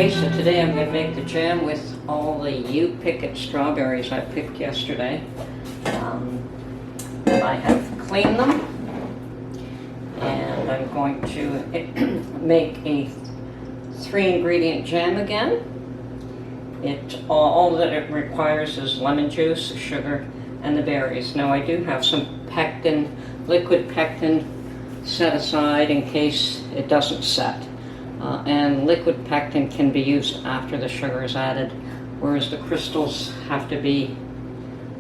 Okay, so today I'm going to make the jam with all the You Pick It strawberries I picked yesterday. I have cleaned them, and I'm going to make a 3-ingredient jam again. All that it requires is lemon juice, sugar, and the berries. Now I do have some pectin, liquid pectin, set aside in case it doesn't set. And liquid pectin can be used after the sugar is added, whereas the crystals have to be,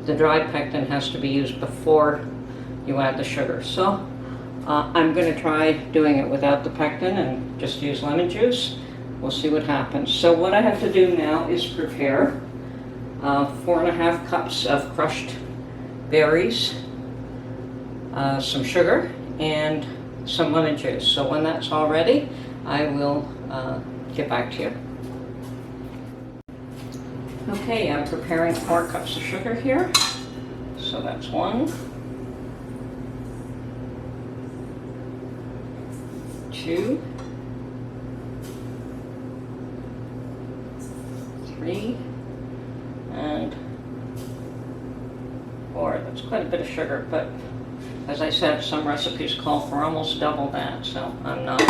the dried pectin has to be used before you add the sugar. So I'm going to try doing it without the pectin and just use lemon juice. We'll see what happens. So what I have to do now is prepare 4.5 cups of crushed berries, some sugar, and some lemon juice. So when that's all ready, I will get back to you. Okay, I'm preparing 4 cups of sugar here. So that's 1, 2, 3, and 4. That's quite a bit of sugar, but as I said, some recipes call for almost double that, so I'm not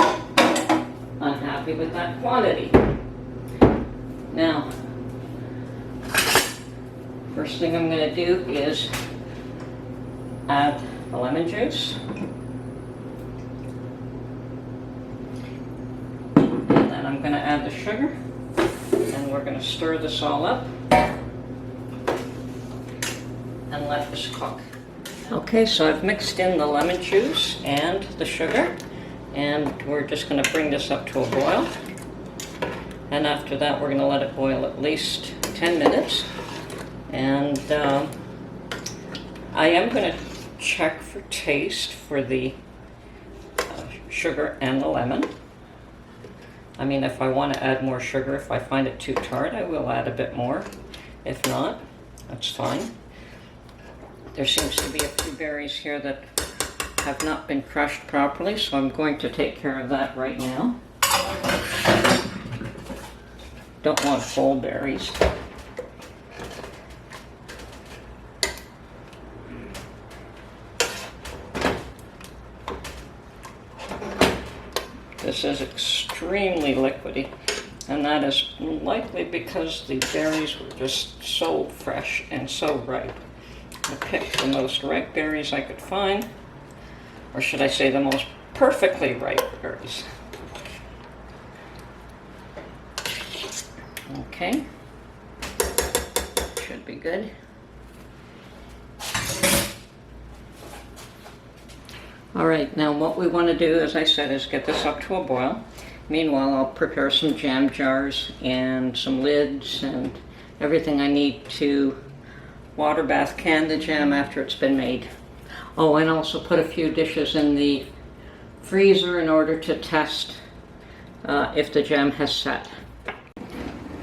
unhappy with that quantity. Now, first thing I'm going to do is add the lemon juice. And then I'm going to add the sugar. And we're going to stir this all up and let this cook. Okay, so I've mixed in the lemon juice and the sugar, and we're just going to bring this up to a boil. And after that, we're going to let it boil at least 10 minutes. And I am going to check for taste for the sugar and the lemon. I mean, if I want to add more sugar, if I find it too tart, I will add a bit more. If not, that's fine. There seems to be a few berries here that have not been crushed properly, so I'm going to take care of that right now. Don't want full berries. This is extremely liquidy, and that is likely because the berries were just so fresh and so ripe. I picked the most ripe berries I could find, or should I say the most perfectly ripe berries. Okay, should be good. All right, now what we want to do, as I said, is get this up to a boil. Meanwhile, I'll prepare some jam jars and some lids and everything I need to water bath can the jam after it's been made. Oh, and also put a few dishes in the freezer in order to test if the jam has set.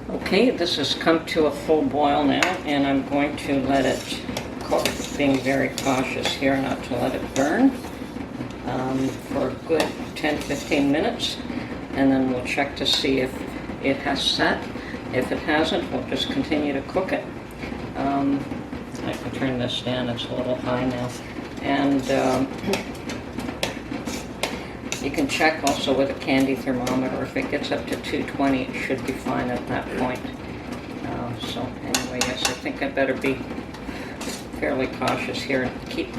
Okay, this has come to a full boil now, and I'm going to let it cook, being very cautious here not to let it burn. For a good 10-15 minutes, and then we'll check to see if it has set. If it hasn't, we'll just continue to cook it. I can turn this down, it's a little high now. And you can check also with a candy thermometer. If it gets up to 220, it should be fine at that point. So anyway, yes, I think I better be fairly cautious here and keep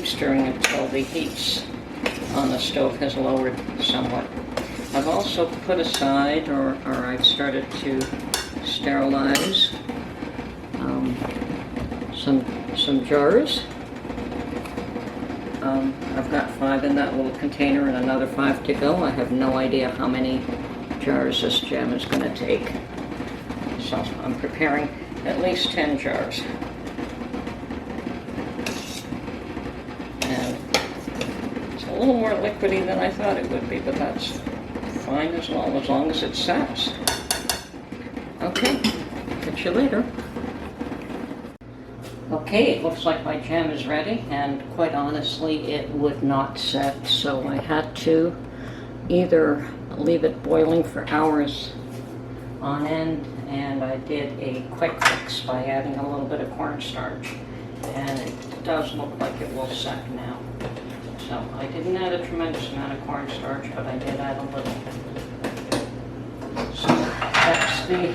stirring until the heat on the stove has lowered somewhat. I've also put aside, or I've started to sterilize some jars. I've got 5 in that little container and another 5 to go. I have no idea how many jars this jam is going to take. So I'm preparing at least 10 jars. A little more liquidy than I thought it would be, but that's fine as long as it sets. Okay, catch you later. Okay, it looks like my jam is ready, and quite honestly, it would not set, so I had to either leave it boiling for hours on end, and I did a quick fix by adding a little bit of cornstarch, and it does look like it will set now. So I didn't add a tremendous amount of cornstarch, but I did add a little. So that's the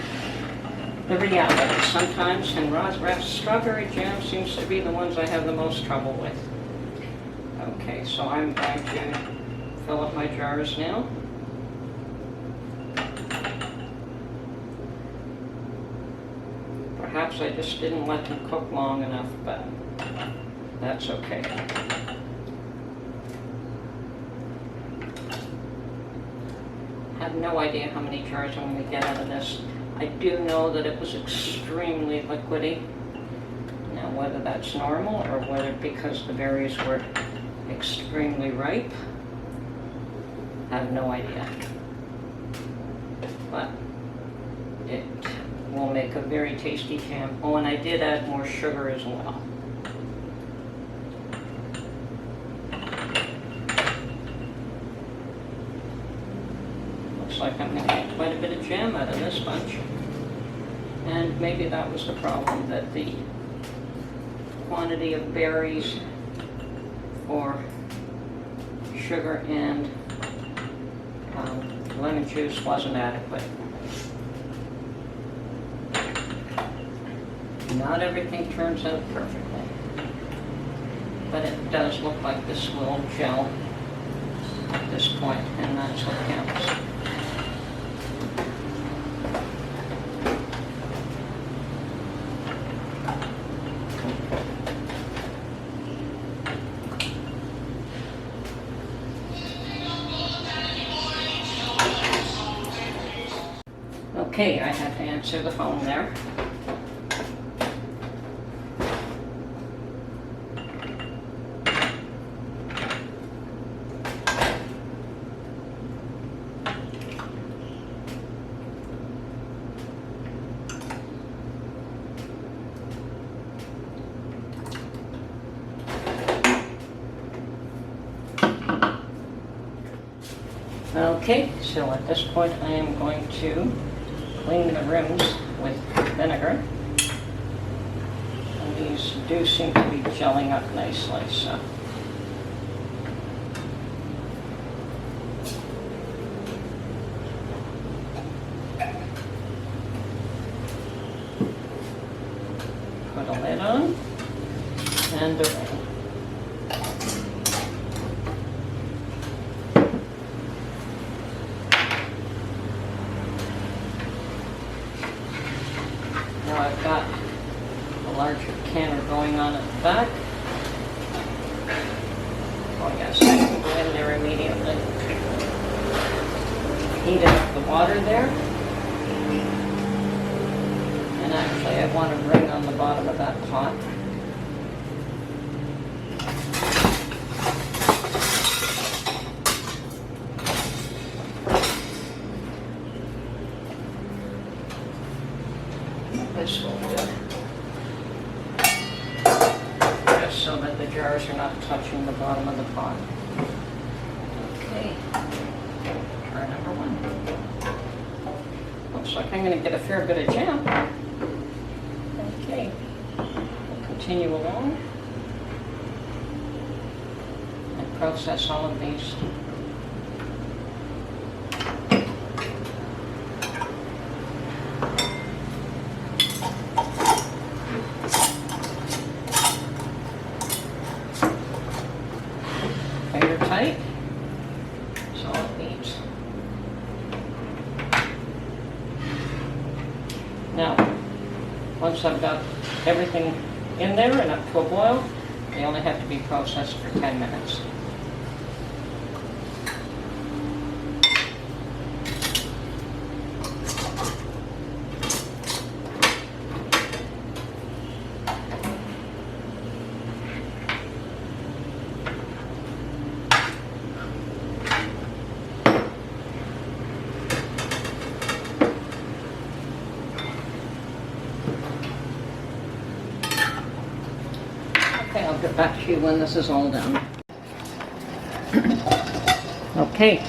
reality. Sometimes, and strawberry jam seems to be the ones I have the most trouble with. Okay, so I'm going to fill up my jars now. Perhaps I just didn't let them cook long enough, but that's okay. I have no idea how many jars I'm going to get out of this. I do know that it was extremely liquidy. Now, whether that's normal or whether because the berries were extremely ripe, I have no idea. But it will make a very tasty jam. Oh, and I did add more sugar as well. Looks like I'm going to get quite a bit of jam out of this bunch. And maybe that was the problem, that the quantity of berries for sugar and lemon juice wasn't adequate. Not everything turns out perfectly, but it does look like this will gel at this point, and that's what counts. Okay, I had to answer the phone there. Okay, so at this point I am going to clean the rims with vinegar. And these do seem to be gelling up nicely, so. Put a lid on and a ring. Now I've got a larger canner going on at the back. Oh yes, I can go in there immediately. Heat up the water there. And actually I want a ring on the bottom of that pot. This will do. Just so that the jars are not touching the bottom of the pot. Okay. Jar number one. Looks like I'm going to get a fair bit of jam. Okay. We'll continue along and process all of these. Finger tight. That's all it needs. Now, once I've got everything in there and up to a boil, they only have to be processed for 10 minutes. Okay, I'll get back to you when this is all done. Okay,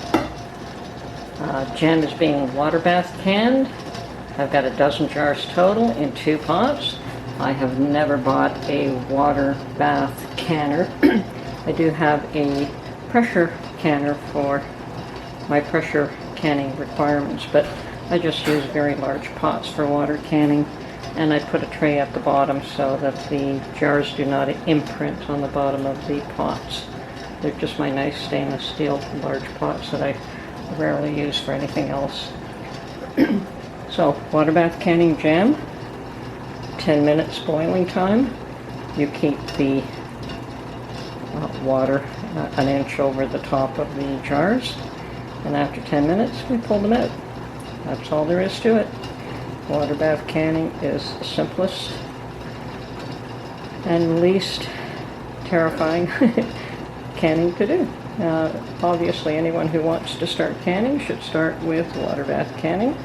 Jam is being water bath canned. I've got a dozen jars total in 2 pots. I have never bought a water bath canner. I do have a pressure canner for my pressure canning requirements, but I just use very large pots for water canning, and I put a tray at the bottom so that the jars do not imprint on the bottom of the pots. They're just my nice stainless steel large pots that I rarely use for anything else. So, water bath canning jam, 10 minutes boiling time. You keep the water an inch over the top of the jars, and after 10 minutes we pull them out. That's all there is to it. Water bath canning is the simplest and least terrifying canning to do. Obviously anyone who wants to start canning should start with water bath canning.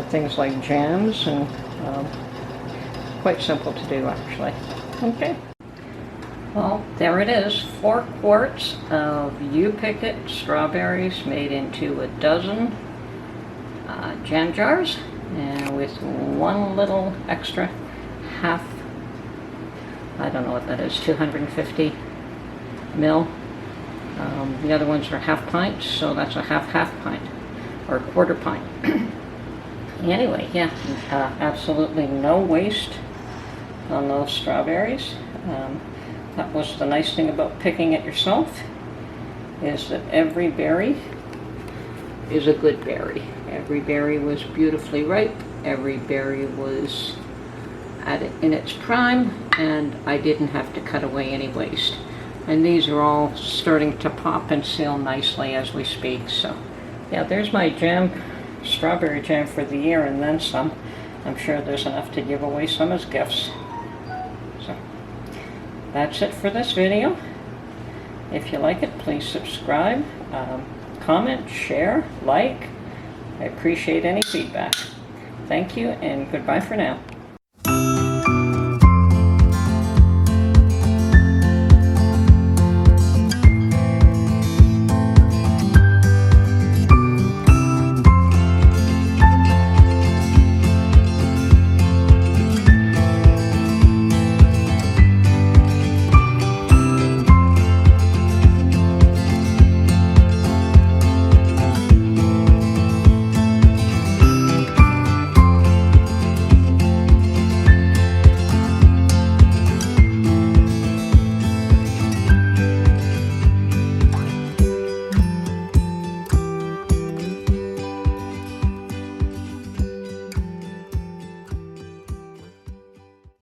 Things like jams, and quite simple to do actually. Okay. Well, there it is, 4 quarts of You Pick It strawberries made into a dozen jam jars, and with 1 little extra half, I don't know what that is, 250 mil. The other ones are half pints, so that's a half pint, or a quarter pint. Anyway, yeah, absolutely no waste on those strawberries. That was the nice thing about picking it yourself, is that every berry is a good berry. Every berry was beautifully ripe, every berry was in its prime, and I didn't have to cut away any waste. And these are all starting to pop and seal nicely as we speak. So yeah, there's my jam, strawberry jam for the year and then some. I'm sure there's enough to give away some as gifts. So that's it for this video. If you like it, please subscribe, comment, share, like. I appreciate any feedback. Thank you, and goodbye for now.